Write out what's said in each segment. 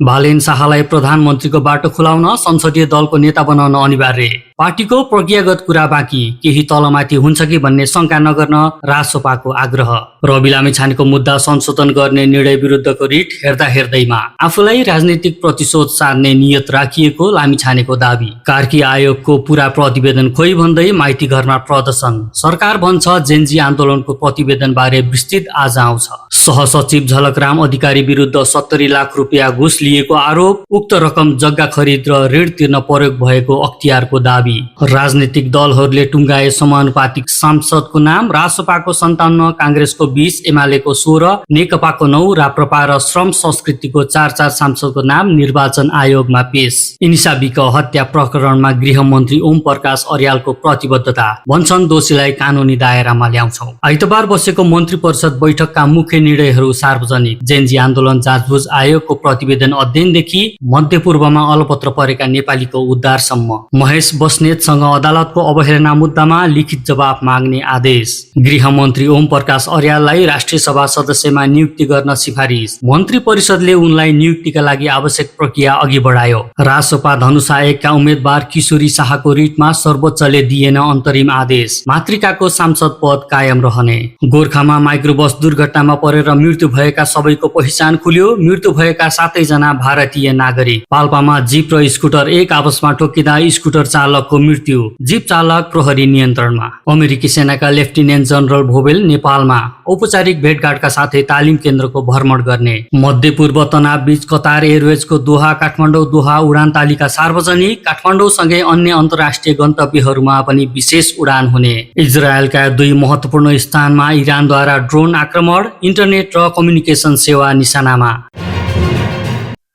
बालेन शाहलाई प्रधानमन्त्रीको बाटो खुलाउन संसदीय दलको नेता बनाउन अनिवार्य। पार्टीको प्रक्रियागत कुरा बाँकी, केही तलमाथि हुन्छ कि भन्ने शंका नगर्न रासोपाको आग्रह। रवि लामिछानेको मुद्दा संशोधन गर्ने निर्णय विरुद्धको रिट हेर्दा हेर्दैमा आफूलाई राजनीतिक प्रतिशोध सार्ने नियत राखिएको लामिछानेको दावी। कार्की आयोगको पूरा प्रतिवेदन खोइ भन्दै माइती घरमा प्रदर्शन। सरकार भन्छ जेनजी आन्दोलनको प्रतिवेदन बारे विस्तृत आज आउँछ। सहसचिव झलकराम अधिकारी विरुद्ध 70 लाख रुपियाँ घुस लिएको आरोप। उक्त रकम जग्गा खरिद र ऋण तिर्न प्रयोग भएको अख्तियारको दावी। राजनीतिक दलहरूले टुङ्गाए समानुपातिक सांसदको नाम। रासोपाको 57, कांग्रेसको 20, एमालेको 16, नेकपाको 9, राप्रपा र श्रम संस्कृतिको 4 सांसदको नाम निर्वाचन आयोगमा पेश। इनिसाबीक हत्या प्रकरणमा गृहमन्त्री ओम प्रकाश अर्यालको प्रतिबद्धता। भन्छन् दोषीलाई कानुनी दायरामा ल्याउँछौं। आइतबार बसेको मन्त्री परिषद बैठकका मुख्य निर्णयहरू सार्वजनिक। जेनजी आन्दोलन जाँचबुझ आयोगको प्रतिवेदन अध्ययनदेखि मध्यपूर्वमा अलपत्र परेका नेपालीको उद्धारसम्म। महेश बस्नेतसँग अदालतको अवहेलना मुद्दामा लिखित जवाफ माग्ने आदेश। गृहमन्त्री ओम प्रकाश अर्याललाई राष्ट्रिय सभा सदस्यमा नियुक्ति गर्न सिफारिस। मन्त्री परिषदले उनलाई नियुक्तिका लागि आवश्यक प्रक्रिया अघि बढायो। रासोपा धनुषा 1 का उम्मेद्वार किशोरी शाहको रिटमा सर्वोच्चले दिएन अन्तरिम आदेश। मातृकाको सांसद पद कायम रहने। गोर्खामा माइक्रोबस दुर्घटनामा परेर मृत्यु भएका सबैको पहिचान खुल्यो। मृत्यु भएका 7 जना भारतीय नागरिक। पाल्पामा जीप र स्कुटर एक आपसमा ठोकिँदा स्कुटर चालकको मृत्यु। जीप चालक प्रहरी नियन्त्रणमा। अमेरिकी सेनाका लेफ्टिनेन्ट जनरल भोवेल नेपालमा औपचारिक भेटघाटका साथै तालिम केन्द्रको भ्रमण गर्ने। मध्यपूर्व तनाव बीच कतार एयरवेजको दोहा काठमाडौँ दोहा उडान तालिका सार्वजनिक। काठमाडौँसँगै अन्य अन्तर्राष्ट्रिय गन्तव्यहरूमा पनि विशेष उडान हुने। इजरायलका 2 महत्वपूर्ण स्थानमा इरानद्वारा ड्रोन आक्रमण। इन्टरनेट र कम्युनिकेसन सेवा निशानामा।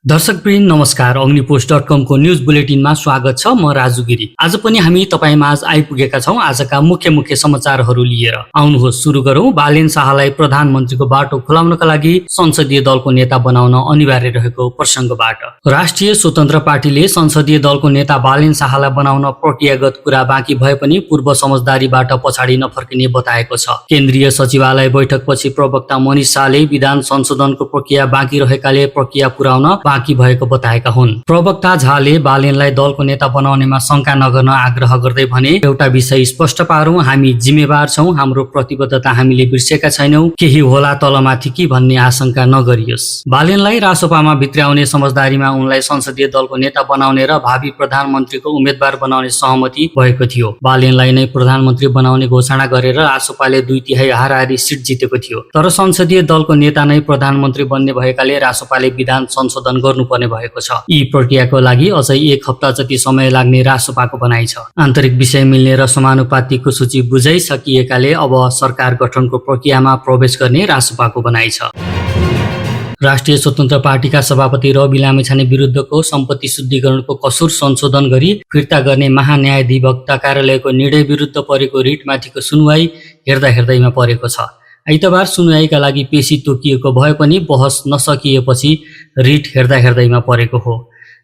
दर्शकवृन्द नमस्कार, अग्निपोस्ट.com को न्यूज बुलेटिनमा स्वागत छ। म राजु गिरी। आज पनि हामी तपाईमाझ आइपुगेका छौं आजका मुख्य समाचारहरू लिएर। आउनुहोस् सुरु गरौं बालेन शाहलाई प्रधानमन्त्रीको बाटो खुलाउनका लागि संसदीय दलको नेता बनाउन अनिवार्य रहेको प्रसंगबाट। राष्ट्रिय स्वतन्त्र पार्टीले संसदीय दलको नेता बालेन शाहलाई बनाउन प्रक्रियागत कुरा बाँकी भए पनि पूर्व समझदारीबाट पछाडि नफर्किने बताएको छ। केन्द्रीय सचिवालय बैठकपछि प्रवक्ता मनिष शाहले विधान संशोधनको प्रक्रिया बाँकी रहेकाले प्रक्रिया पुर्याउन बाँकी भएको बताएका हुन्। प्रवक्ता झाले बालेनलाई दलको नेता बनाउनेमा शंका नगर्न आग्रह गर्दै भने, एउटा विषय स्पष्ट पारौं, हामी जिम्मेवार छौं, हाम्रो प्रतिबद्धता हामीले बिर्सेका छैनौं, केही होला तलमाथि कि भन्ने आशंका नगरियोस्। बालेनलाई रासोपामा भित्र्याउने समझदारीमा उनलाई संसदीय दलको नेता बनाउने र भावी प्रधानमन्त्रीको उम्मेद्वार बनाउने सहमति भएको थियो। बालेनलाई नै प्रधानमन्त्री बनाउने घोषणा गरेर रासोपाले 2/3 हाराहारी सिट जितेको थियो। तर संसदीय दलको नेता नै प्रधानमन्त्री बन्ने भएकाले रासोपाले विधान संशोधन गर्नुपर्ने भएको छ। यी प्रक्रियाको लागि अझै 1 हप्ता जति समय लाग्ने रासोपाको भनाइ छ। आन्तरिक विषय मिल्ने र समानुपातिकको सूची बुझाइसकिएकाले अब सरकार गठनको प्रक्रियामा प्रवेश गर्ने रासोपाको भनाइ छ। राष्ट्रिय स्वतन्त्र पार्टीका सभापति रवि लामिछाने विरुद्धको सम्पत्ति शुद्धिकरणको कसुर संशोधन गरी फिर्ता गर्ने महान्यायाधिवक्ता कार्यालयको निर्णय विरुद्ध परेको रिटमाथिको सुनवाई हेर्दा हेर्दैमा परेको छ। आइतबार सुनवाईका लागि पेशी तोकिएको भए पनि बहस नसकिएपछि रिट हेर्दा हेर्दैमा परेको हो।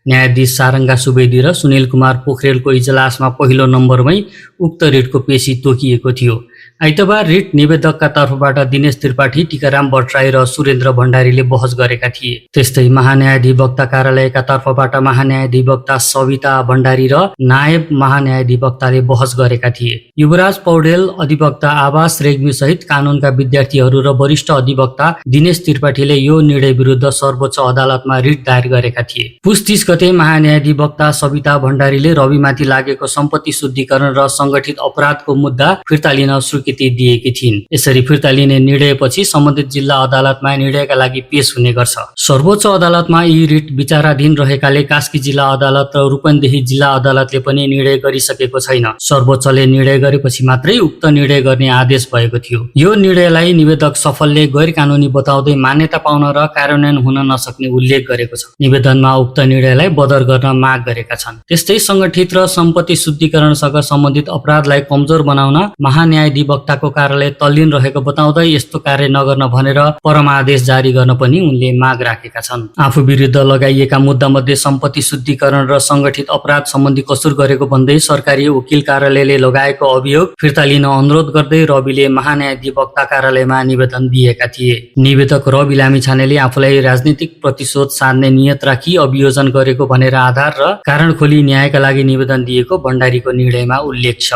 न्यायाधीश सारङ्गा सुवेदी र सुनिल कुमार पोखरेलको इजलासमा पहिलो नम्बरमै उक्त रिटको पेशी तोकिएको थियो। आइतबार रिट निवेदकका तर्फबाट दिनेश त्रिपाठी, टीकाराम भट्टराई र सुरेन्द्र भण्डारीले बहस गरेका थिए। त्यस्तै महान्यायाधिवक्ता कार्यालयका तर्फबाट महान्यायाधिवक्ता सविता भण्डारी र नायब महान्यायाधिवक्ताले बहस गरेका थिए। युवराज पौडेल अधिवक्ता आवास रेग्मी सहित कानूनका विद्यार्थीहरू र वरिष्ठ अधिवक्ता दिनेश त्रिपाठीले यो निर्णय विरुद्ध सर्वोच्च अदालतमा रिट दायर गरेका थिए। पुस 30 गते महान्यायाधिवक्ता सविता भण्डारीले रविमाथि लागेको सम्पत्ति शुद्धिकरण र संगठित अपराधको मुद्दा फिर्ता लिन स्वीकृति दिएकी थिइन्। यसरी फिर्ता लिने निर्णयपछि सम्बन्धित जिल्ला अदालतमा निर्णयका लागि पेश हुने गर्छ। सर्वोच्च अदालतमा यी रिट विचाराधीन रहेकाले कास्की जिल्ला अदालत र रूपन्देही जिल्ला अदालतले पनि निर्णय गरिसकेको छैन। सर्वोच्चले निर्णय गरेपछि मात्रै उक्त निर्णय गर्ने आदेश भएको थियो। यो निर्णयलाई निवेदक सफलले गैर कानूनी बताउँदै मान्यता पाउन र कार्यान्वयन हुन नसक्ने उल्लेख गरेको छ। निवेदनमा उक्त निर्णयलाई बदर गर्न माग गरेका छन्। त्यस्तै संगठित र सम्पत्ति शुद्धिकरणसँग सम्बन्धित अपराधलाई कमजोर बनाउन महान्यायाधिवक्ता अधिवक्ताको कार्यालय तल्लीन रहेको बताउँदै यस्तो कार्य नगर्न भनेर परमादेश जारी गर्न पनि उनले माग राखेका छन्। आफू विरुद्ध लगाइएका मुद्दामध्ये सम्पत्ति शुद्धिकरण र संगठित अपराध सम्बन्धी कसुर गरेको भन्दै सरकारी वकिल कार्यालयले लगाएको अभियोग फिर्ता लिन अनुरोध गर्दै रविले महान्यायाधिवक्ता कार्यालयमा निवेदन दिएका थिए। निवेदक रवि लामिछानेले आफूलाई राजनीतिक प्रतिशोध साध्ने नियत राखी अभियोजन गरेको भनेर आधार र कारण खोली न्यायका लागि निवेदन दिएको भण्डारीको निर्णयमा उल्लेख छ।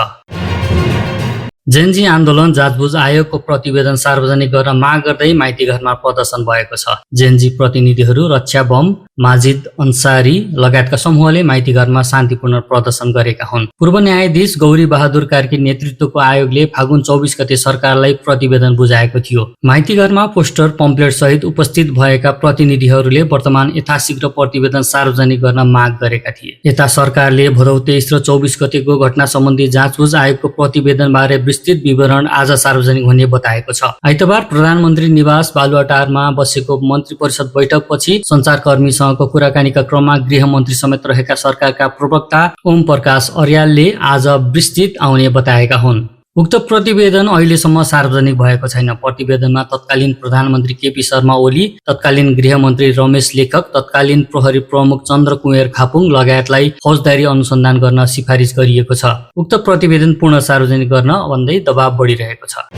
जेनजी आन्दोलन जाँचबुझ आयोगको प्रतिवेदन सार्वजनिक गर्न माग गर्दै माइतीघरमा प्रदर्शन भएको छ। जेनजी प्रतिनिधिहरू रक्षा बम माजिद अन्सारी लगायतका समूहले माइतीघरमा शान्तिपूर्ण प्रदर्शन गरेका हुन्। पूर्व न्यायाधीश गौरी बहादुर कार्की नेतृत्वको आयोगले फागुन 24 गते सरकारलाई प्रतिवेदन बुझाएको थियो। माइतीघरमा पोस्टर पम्पलेट सहित उपस्थित भएका प्रतिनिधिहरूले वर्तमान यथाशीघ्र प्रतिवेदन सार्वजनिक गर्न माग गरेका थिए। यता सरकारले भदौ 23 र 24 गतेको घटना सम्बन्धी जाँचबुझ आयोगको प्रतिवेदन बारे विस्तृत विवरण आज सार्वजनिक हुने बताएको छ। आइतबार प्रधानमन्त्री निवास बालुवाटारमा बसेको मन्त्री परिषद बैठकपछि सञ्चारकर्मीसँगको कुराकानीका क्रममा गृहमन्त्री समेत रहेका सरकारका प्रवक्ता ओम प्रकाश अर्यालले आज विस्तृत आउने बताएका हुन्। उक्त प्रतिवेदन अहिलेसम्म सार्वजनिक भएको छैन। प्रतिवेदनमा तत्कालीन प्रधानमन्त्री केपी शर्मा ओली, तत्कालीन गृहमन्त्री रमेश लेखक, तत्कालीन प्रहरी प्रमुख चन्द्र कुँवर खापुङ लगायतलाई फौजदारी अनुसन्धान गर्न सिफारिस गरिएको छ। उक्त प्रतिवेदन पूर्ण सार्वजनिक गर्न भन्दै दबाब बढिरहेको छ।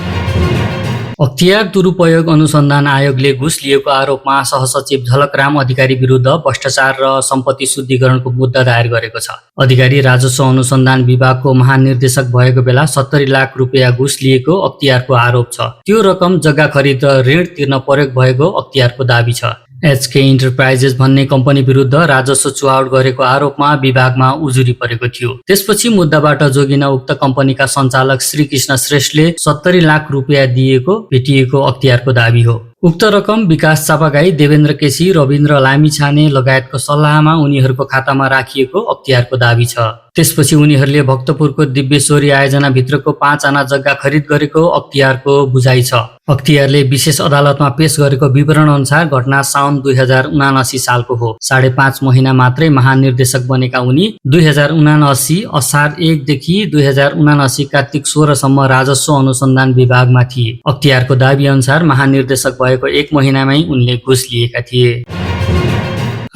अख्तियार दुरुपयोग अनुसन्धान आयोगले घुस लिएको आरोपमा सहसचिव झलकराम अधिकारी विरुद्ध भ्रष्टाचार र सम्पत्ति शुद्धिकरणको मुद्दा दायर गरेको छ। अधिकारी राजस्व अनुसन्धान विभागको महानिर्देशक भएको बेला 70 लाख रुपियाँ घुस लिएको अख्तियारको आरोप छ। त्यो रकम जग्गा खरिद र ऋण तिर्न प्रयोग भएको अख्तियारको दाबी छ। एचके इन्टरप्राइजेस भन्ने कम्पनी विरुद्ध राजस्व चुहावट गरेको आरोपमा विभागमा उजुरी परेको थियो। त्यसपछि मुद्दाबाट जोगिन उक्त कम्पनीका सञ्चालक श्रीकृष्ण श्रेष्ठले 70 लाख रुपियाँ दिएको भेटिएको अख्तियारको दाबी हो। उक्त रकम विकास चापागाई, देवेन्द्र केसी, रविन्द्र लामिछाने लगायतको सल्लाहमा उनीहरूको खातामा राखिएको अख्तियारको दाबी छ। त्यसपछि उनीहरूले भक्तपुरको दिव्येश्वरी आयोजना भित्रको 5 आना जग्गा खरिद गरेको अख्तियारको बुझाइ छ। अख्तियारले विशेष अदालतमा पेश गरेको विवरण अनुसार घटना साउन 2079 सालको हो। 5.5 महिना मात्रै महानिर्देशक बनेका उनी 2079 असार 1 देखि 2079 कार्तिक 16 सम्म राजस्व अनुसन्धान विभागमा थिए। अख्तियारको दाबी अनुसार महानिर्देशक भएको 1 महिनामै उनले घुस लिएका थिए।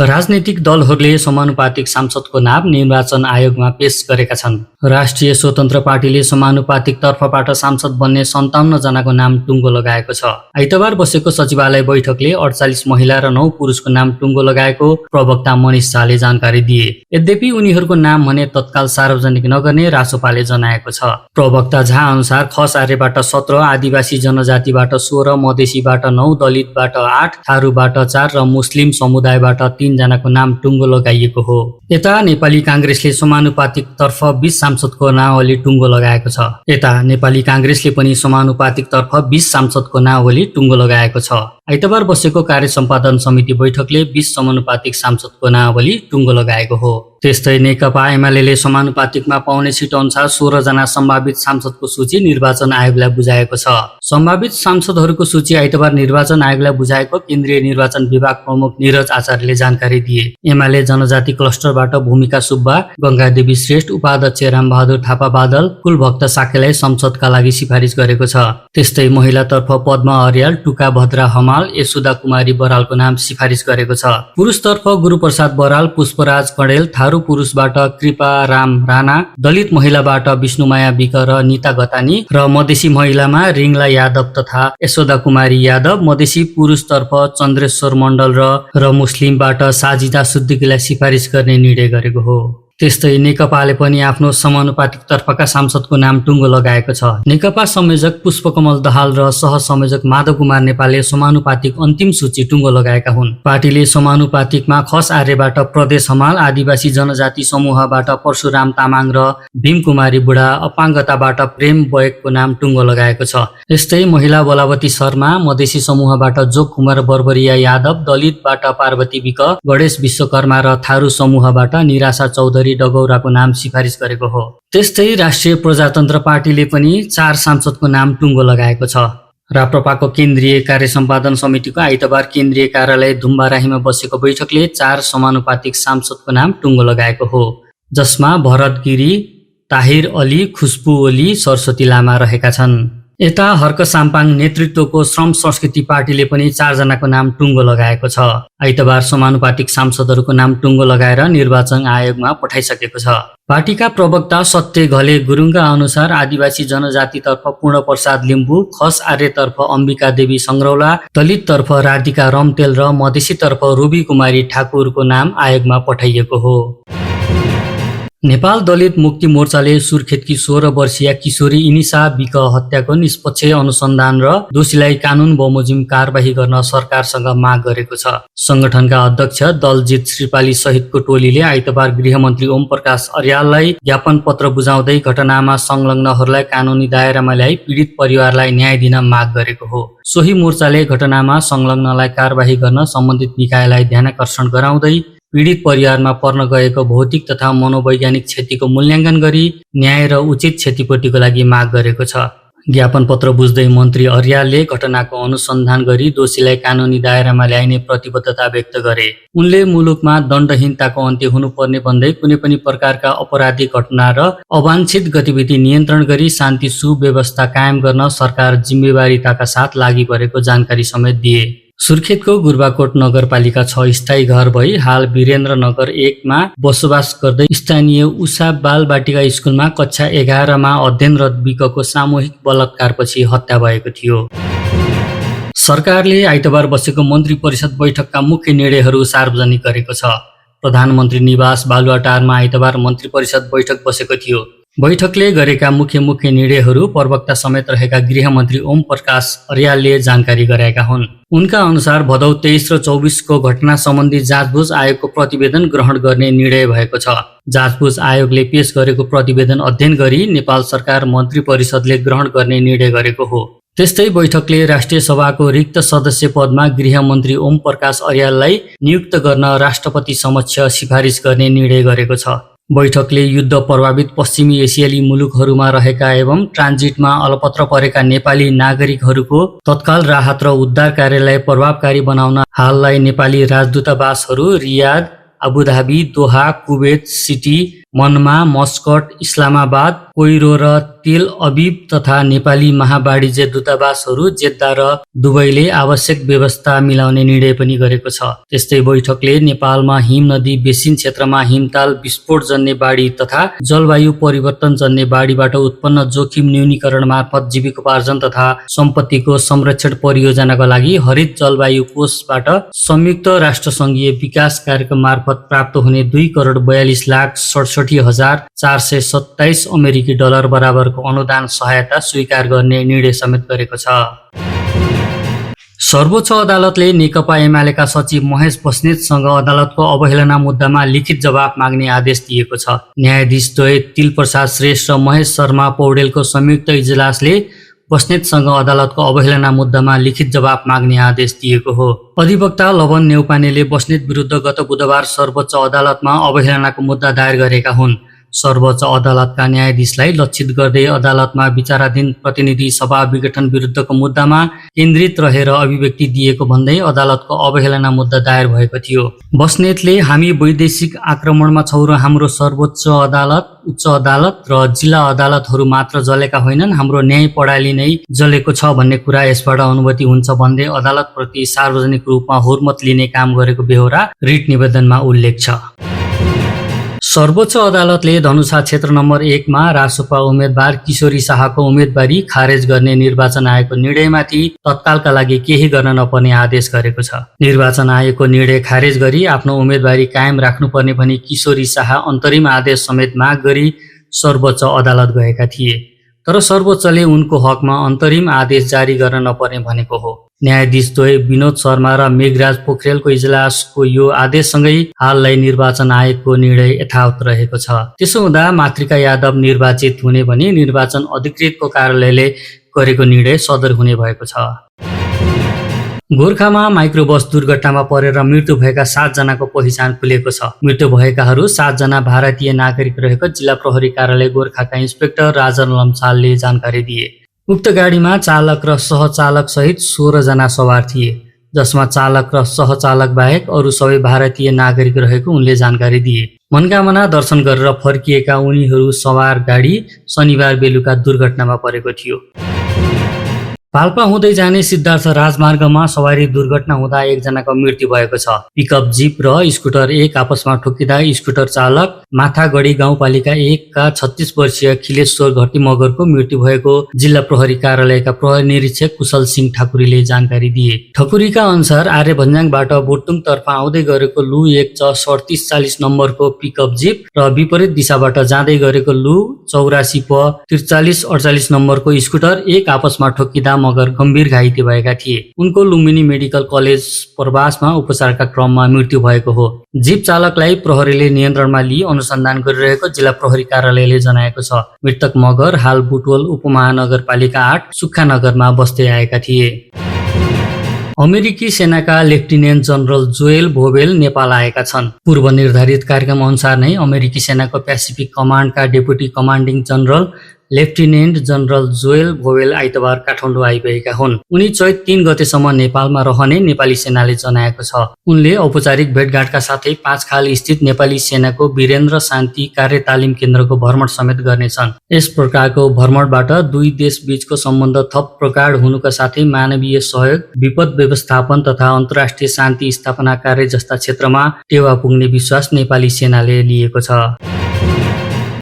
राजनीतिक दलहरूले समानुपातिक सांसदको नाम निर्वाचन आयोगमा पेश गरेका छन्। राष्ट्रिय स्वतन्त्र पार्टीले समानुपातिक तर्फबाट सांसद बन्ने 57 जनाको नाम टुङ्गो लगाएको छ। आइतबार बसेको सचिवालय बैठकले 48 महिला र 9 पुरुषको नाम टुङ्गो लगाएको प्रवक्ता मनिष शाहले जानकारी दिए। यद्यपि उनीहरूको नाम भने तत्काल सार्वजनिक नगर्ने रासोपाले जनाएको छ। प्रवक्ता झा अनुसार खस आर्यबाट 17, आदिवासी जनजातिबाट 16, मधेसीबाट 9, दलितबाट 8, थारूबाट 4 र मुस्लिम समुदायबाट 3 जनाको नाम टुङ्गो लगाइएको हो। यता नेपाली कांग्रेसले समानुपातिक तर्फ 20 सांसदको नावली टुङ्गो लगाएको छ। यता नेपाली कांग्रेसले पनि समानुपातिक तर्फ 20 सांसदको नावली टुङ्गो लगाएको छ। आइतबार बसेको कार्य सम्पादन समिति बैठकले 20 समानुपातिक सांसदको नावली टुङ्गो लगाएको हो। त्यस्तै नेकपा एमाले समानुपातिकमा पाउने सिट अनुसार 16 जना सम्भावित सांसदको सूची निर्वाचन आयोगलाई बुझाएको छ। सम्भावित सांसदहरूको सूची आइतबार निर्वाचन आयोगलाई बुझाएको केन्द्रीय निर्वाचन विभाग प्रमुख निरज आचार्यले जानकारी दिए। एमाले जनजाति क्लस्टरबाट भूमिका सुब्बा, गंगादेवी श्रेष्ठ, उपाध्यक्ष रामबहादुर थापा बादल, कुलभक्त साकेलाई संसदका लागि सिफारिस गरेको छ। त्यस्तै महिलातर्फ पद्मा अर्याल, टुका भद्रा हमाल, यशोदा कुमारी बरालको नाम सिफारिस गरेको छ। पुरुषतर्फ गुरुप्रसाद बराल, पुष्पराज कणेल, थारू पुरुषबाट कृपा राम राणा, दलित महिलाबाट विष्णुमाया विक र निता गतानी र मधेसी महिलामा रिङला यादव तथा यशोदा कुमारी यादव, मधेसी पुरुषतर्फ चन्द्रेश्वर मण्डल र मुस्लिमबाट साजिदा सिद्दिकीलाई सिफारिस गर्ने निर्णय गरेको हो। त्यस्तै नेकपाले पनि आफ्नो समानुपातिक तर्फका सांसदको नाम टुङ्गो लगाएको छ। नेकपा संयोजक पुष्पकमल दाहाल र सहसंयोजक माधव कुमार नेपालले समानुपातिक अन्तिम सूची टुङ्गो लगाएका हुन्। पार्टीले समानुपातिकमा खस आर्यबाट प्रदेश हमाल, आदिवासी जनजाति समूहबाट परशुराम तामाङ र भीमकुमारी बुढा, अपाङ्गताबाट प्रेम बयकको नाम टुङ्गो लगाएको छ। यस्तै महिला बलावती शर्मा, मधेसी समूहबाट जोग कुमार बर्बरिया यादव, दलितबाट पार्वती विक, गणेश विश्वकर्मा र थारू समूहबाट निराशा चौधरी डगौराको नाम सिफारिस गरेको हो। त्यस्तै राष्ट्रिय प्रजातन्त्र पार्टीले पनि 4 सांसदको नाम टुङ्गो लगाएको छ। राप्रपाको केन्द्रीय कार्य सम्पादन समितिको आइतबार केन्द्रीय कार्यालय धुम्बाराहीमा बसेको बैठकले 4 समानुपातिक सांसदको नाम टुङ्गो लगाएको हो, जसमा भरत गिरी, ताहिर अली, खुशबु ओली, सरस्वती लामा रहेका छन्। यता हर्क साम्पाङ नेतृत्वको श्रम संस्कृति पार्टीले पनि 4 जनाको नाम टुङ्गो लगाएको छ। आइतबार समानुपातिक सांसदहरूको नाम टुङ्गो लगाएर निर्वाचन आयोगमा पठाइसकेको छ। पार्टीका प्रवक्ता सत्य घले गुरुङका अनुसार आदिवासी जनजातितर्फ पूर्ण प्रसाद लिम्बू, खस आर्यतर्फ अम्बिका देवी सङ्ग्रौला, दलिततर्फ राधिका रम्तेल र मधेसीतर्फ रुबी कुमारी ठाकुरको नाम आयोगमा पठाइएको हो। नेपाल दलित मुक्ति मोर्चाले सुर्खेतकी 16 वर्षीय किशोरी इनिसा विक हत्याको निष्पक्ष अनुसन्धान र दोषीलाई कानुन बमोजिम कारबाही गर्न सरकारसँग माग गरेको छ। संगठनका अध्यक्ष दलजित श्रीपाली सहितको टोलीले आइतबार गृहमन्त्री ओम प्रकाश अर्याललाई ज्ञापन पत्र बुझाउँदै घटनामा संलग्नहरूलाई कानुनी दायरामा ल्याई पीडित परिवारलाई न्याय दिन माग गरेको हो। सोही मोर्चाले घटनामा संलग्नलाई कारबाही गर्न सम्बन्धित निकायलाई ध्यानाकर्षण गराउँदै पीडित परिवारमा पर्न गएको भौतिक तथा मनोवैज्ञानिक क्षतिको मूल्याङ्कन गरी न्याय र उचित क्षतिपूर्तिको लागि माग गरेको छ। ज्ञापन पत्र बुझ्दै मन्त्री अर्यालले घटनाको अनुसन्धान गरी दोषीलाई कानुनी दायरामा ल्याइने प्रतिबद्धता व्यक्त गरे। उनले मुलुकमा दण्डहीनताको अन्त्य हुनुपर्ने भन्दै कुनै पनि प्रकारका अपराधिक घटना र अवांछित गतिविधि नियन्त्रण गरी शान्ति सुव्यवस्था कायम गर्न सरकार जिम्मेवारीताका साथ लागि परेको जानकारी समेत दिए। सुर्खेतको गुर्बाकोट नगरपालिका 6 स्थायी घर भई हाल वीरेन्द्रनगर 1 मा बसोबास गर्दै स्थानीय उषा बाल बाटिका स्कुलमा कक्षा 11 मा अध्ययनरत विकको सामूहिक बलात्कारपछि हत्या भएको थियो। सरकारले आइतबार बसेको मन्त्री परिषद बैठकका मुख्य निर्णयहरू सार्वजनिक गरेको छ। प्रधानमन्त्री निवास बालुवाटारमा आइतबार मन्त्री परिषद बैठक बसेको थियो। बैठकले गरेका मुख्य निर्णयहरू प्रवक्ता समेत रहेका गृहमन्त्री ओम प्रकाश अर्यालले जानकारी गराएका हुन्। उनका अनुसार भदौ 23 र 24 को घटना सम्बन्धी जाँचबुझ आयोगको प्रतिवेदन ग्रहण गर्ने निर्णय भएको छ। जाँचबुझ आयोगले पेश गरेको प्रतिवेदन अध्ययन गरी नेपाल सरकार मन्त्री परिषदले ग्रहण गर्ने निर्णय गरेको हो। त्यस्तै बैठकले राष्ट्रिय सभाको रिक्त सदस्य पदमा गृहमन्त्री ओम प्रकाश अर्याललाई नियुक्त गर्न राष्ट्रपति समक्ष सिफारिस गर्ने निर्णय गरेको छ। बैठकले युद्ध प्रभावित पश्चिमी एसियाली मुलुकहरूमा रहेका एवं ट्रान्जिटमा अलपत्र परेका नेपाली नागरिकहरूको तत्काल राहत र उद्धार कार्यलाई प्रभावकारी बनाउन हाललाई नेपाली राजदूतावासहरू रियाद, अबुधाबी, दोहा, कुवेत सिटी, मनमा, मस्कट, इस्लामाबाद, कोइरो र तेल अबिब तथा नेपाली महावाणिज्य दूतावासहरू जेद्दा र दुबईले आवश्यक व्यवस्था मिलाउने निर्णय पनि गरेको छ। त्यस्तै बैठकले नेपालमा हिम नदी बेसिन क्षेत्रमा हिमताल विस्फोट जन्य बाढी तथा जलवायु परिवर्तन जन्य बाढीबाट उत्पन्न जोखिम न्यूनीकरण मार्फत जीविकोपार्जन तथा सम्पत्तिको संरक्षण परियोजनाका लागि हरित जलवायु कोषबाट संयुक्त राष्ट्र संघीय विकास कार्यक्रम मार्फत प्राप्त हुने 2,42,67,427 अमेरिकी डलर बराबरको अनुदान सहायता स्वीकार गर्ने निर्णय समेत गरेको छ। सर्वोच्च अदालतले नेकपा एमालेका सचिव महेश बस्नेतसँग अदालतको अवहेलना मुद्दामा लिखित जवाफ माग्ने आदेश दिएको छ। न्यायाधीश द्वय तिलप्रसाद श्रेष्ठ र महेश शर्मा पौडेलको संयुक्त इजलासले बस्नेतसँग अदालतको अवहेलना मुद्दामा लिखित जवाफ माग्ने आदेश दिएको हो। अधिवक्ता लवन नेउपानेले बस्नेत विरुद्ध गत बुधबार सर्वोच्च अदालतमा अवहेलनाको मुद्दा दायर गरेका हुन्। सर्वोच्च अदालतका न्यायाधीशलाई लक्षित गर्दै अदालतमा विचाराधीन प्रतिनिधि सभा विघटन विरुद्धको मुद्दामा केन्द्रित रहेर अभिव्यक्ति दिएको भन्दै अदालतको अवहेलना मुद्दा दायर भएको थियो। बस्नेतले हामी वैदेशिक आक्रमणमा छौँ र हाम्रो सर्वोच्च अदालत, उच्च अदालत र जिल्ला अदालतहरू मात्र जलेका होइनन्, हाम्रो न्याय प्रणाली नै जलेको छ भन्ने कुरा यसबाट अनुभूति हुन्छ भन्दै अदालतप्रति सार्वजनिक रूपमा हुर्मत लिने काम गरेको बेहोरा रिट निवेदनमा उल्लेख छ। सर्वोच्च अदालतले धनुषा क्षेत्र नम्बर 1 मा रासोपा उम्मेदवार किशोरी शाहको उम्मेदवारी खारेज गर्ने निर्वाचन आयोगको निर्णयमाथि तत्कालका लागि केही गर्न नपर्ने आदेश गरेको छ। निर्वाचन आयोगको निर्णय खारेज गरी आफ्नो उम्मेदवारी कायम राख्नुपर्ने भनी किशोरी शाह अन्तरिम आदेश समेत माग गरी सर्वोच्च अदालत गएका थिए। तर सर्वोच्चले उनको हकमा अन्तरिम आदेश जारी गर्न नपर्ने भनेको हो। न्यायाधीश द्वय विनोद शर्मा र मेघराज पोखरेलको इजलासको यो आदेशसँगै हाललाई निर्वाचन आयोगको निर्णय यथावत रहेको छ। त्यसो हुँदा मातृका यादव निर्वाचित हुने भनी निर्वाचन अधिकृतको कार्यालयले गरेको निर्णय सदर हुने भएको छ। गोर्खामा माइक्रोबस दुर्घटनामा परेर मृत्यु भएका 7 जनाको पहिचान खुलेको छ। मृत्यु भएकाहरू 7 जना भारतीय नागरिक रहेको जिल्ला प्रहरी कार्यालय गोर्खाका इन्स्पेक्टर राजन लम्सालले जानकारी दिए। उक्त गाडीमा चालक र सहचालक सहित 16 जना सवार थिए, जसमा चालक र सहचालक बाहेक अरू सबै भारतीय नागरिक रहेको उनले जानकारी दिए। मनकामना दर्शन गरेर फर्किएका उनीहरू सवार गाडी शनिबार बेलुका दुर्घटनामा परेको थियो। पाल्पा हुँदै जाने सिद्धार्थ राजमार्गमा सवारी दुर्घटना हुँदा एकजनाको मृत्यु भएको छ। पिकअप जीप र स्कुटर एक आपसमा ठोकिँदा स्कुटर चालक माथागढी गाउँपालिका 1 का 36 वर्षीय खिलेश्वर घटी मगरको मृत्यु भएको जिल्ला प्रहरी कार्यालयका प्रहरी निरीक्षक कुशल सिंह ठाकुरीले जानकारी दिए। ठकुरीका अनुसार आर्य भन्ज्याङबाट बोटुङतर्फ आउँदै गरेको लु 1 3740 नम्बरको पिकअप जीप र विपरीत दिशाबाट जाँदै गरेको लु 84 प 4348 नम्बरको स्कुटर एक आपसमा ठोकिँदा मगर गम्भीर घाइते भएका थिए। उनको लुम्बिनी मेडिकल कलेज प्रवासमा उपचारका क्रममा मृत्यु भएको हो। जीप चालकलाई प्रहरीले नियन्त्रणमा लिई अनुसन्धान गरिरहेको जिल्ला प्रहरी कार्यालयले जनाएको छ। मृतक मगर हाल बुटवल उपमहानगरपालिका 8 सुक्खा नगरमा बस्दै आएका थिए। अमेरिकी सेनाका lieutenant general Joel Vowell Nepal आएका छन्। पूर्व निर्धारित कार्यक्रम अनुसार नै अमेरिकी सेनाको पेसिफिक कमान्डका deputy commanding general lieutenant general Joel Vowell आइतबार काठमाडौँ आइपुगेका हुन्। उनी चैत 3 गतेसम्म नेपालमा रहने नेपाली सेनाले जनाएको छ। उनले औपचारिक भेटघाटका साथै 5 खाल स्थित नेपाली सेनाको वीरेन्द्र शान्ति कार्य तालिम केन्द्रको भ्रमण समेत गर्नेछन्। यस प्रकारको भ्रमणबाट दुई देश बीचको सम्बन्ध थप प्रगाढ हुनुका साथै मानवीय सहयोग, विपद व्यवस्थापन तथा अन्तर्राष्ट्रिय शान्ति स्थापना कार्य जस्ता क्षेत्रमा टेवा पुग्ने विश्वास नेपाली सेनाले लिएको छ।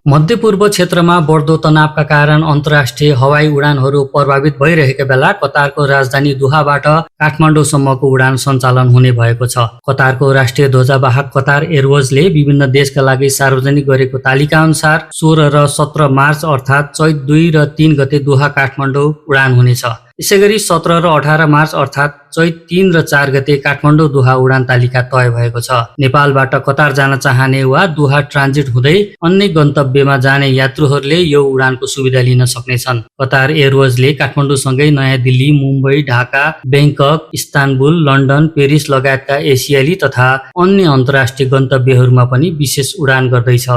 मध्यपूर्व क्षेत्रमा बढ्दो तनावका कारण अन्तर्राष्ट्रिय हवाई उडानहरू प्रभावित भइरहेका बेला कतारको राजधानी दोहाबाट काठमाडौँसम्मको उडान सञ्चालन हुने भएको छ। कतारको राष्ट्रिय ध्वजावाहक कतार एयरवेजले विभिन्न देशका लागि सार्वजनिक गरेको तालिका अनुसार 16 र 17 मार्च अर्थात् चैत 2 र 3 गते दोहा काठमाडौँ उडान हुनेछ। यसैगरी 17 र 18 मार्च अर्थात् चैत 3 र 4 गते काठमाडौँ दोहा उडान तालिका तय भएको छ। नेपालबाट कतार जान चाहने वा दोहा ट्रान्जिट हुँदै अन्य गन्तव्यमा जाने यात्रुहरूले यो उडानको सुविधा लिन सक्नेछन्। कतार एयरवेजले काठमाडौँसँगै नयाँ Delhi, Mumbai, Dhaka, Bangkok, Istanbul, London, Paris लगायतका एसियाली तथा अन्य अन्तर्राष्ट्रिय गन्तव्यहरूमा पनि विशेष उडान गर्दैछ।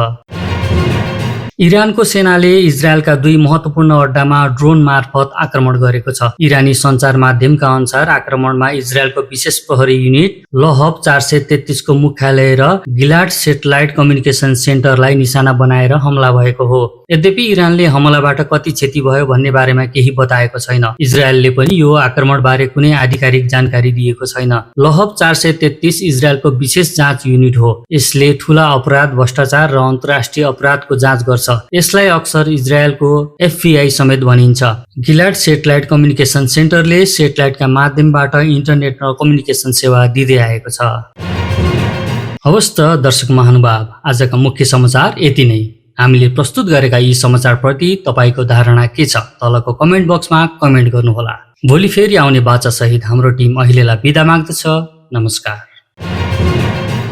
इरानको सेनाले इजरायलका 2 महत्वपूर्ण अड्डामा ड्रोन मार्फत आक्रमण गरेको छ। इरानी सञ्चार माध्यमका अनुसार आक्रमणमा इजरायलको विशेष प्रहरी युनिट लहब 433 को मुख्यालय र गिलाड सेटेलाइट कम्युनिकेसन सेन्टरलाई निशाना बनाएर हमला भएको हो। यद्यपि इरानले हमलाबाट कति क्षति भयो भन्ने बारेमा केही बताएको छैन। इजरायलले पनि यो आक्रमणबारे कुनै आधिकारिक जानकारी दिएको छैन। लहब 433 इजरायलको विशेष जाँच युनिट हो। यसले ठूला अपराध, भ्रष्टाचार र अन्तर्राष्ट्रिय अपराधको जाँच गर्छ। यसलाई अक्सर इजरायलको FBI समेत भनिन्छ। गिलाड सेटेलाइट कम्युनिकेसन सेन्टरले सेटेलाइटका माध्यमबाट इन्टरनेट र कम्युनिकेसन सेवा दिँदै आएको छ। हवस् त दर्शक महानुभाव, आजका मुख्य समाचार यति नै। हामीले प्रस्तुत गरेका यी समाचारप्रति तपाईको धारणा के छ? तलको कमेन्ट बक्समा कमेन्ट गर्नुहोला। भोलि फेरि आउने बाचा सहित हाम्रो टिम अहिलेलाई बिदा माग्दछ। नमस्कार।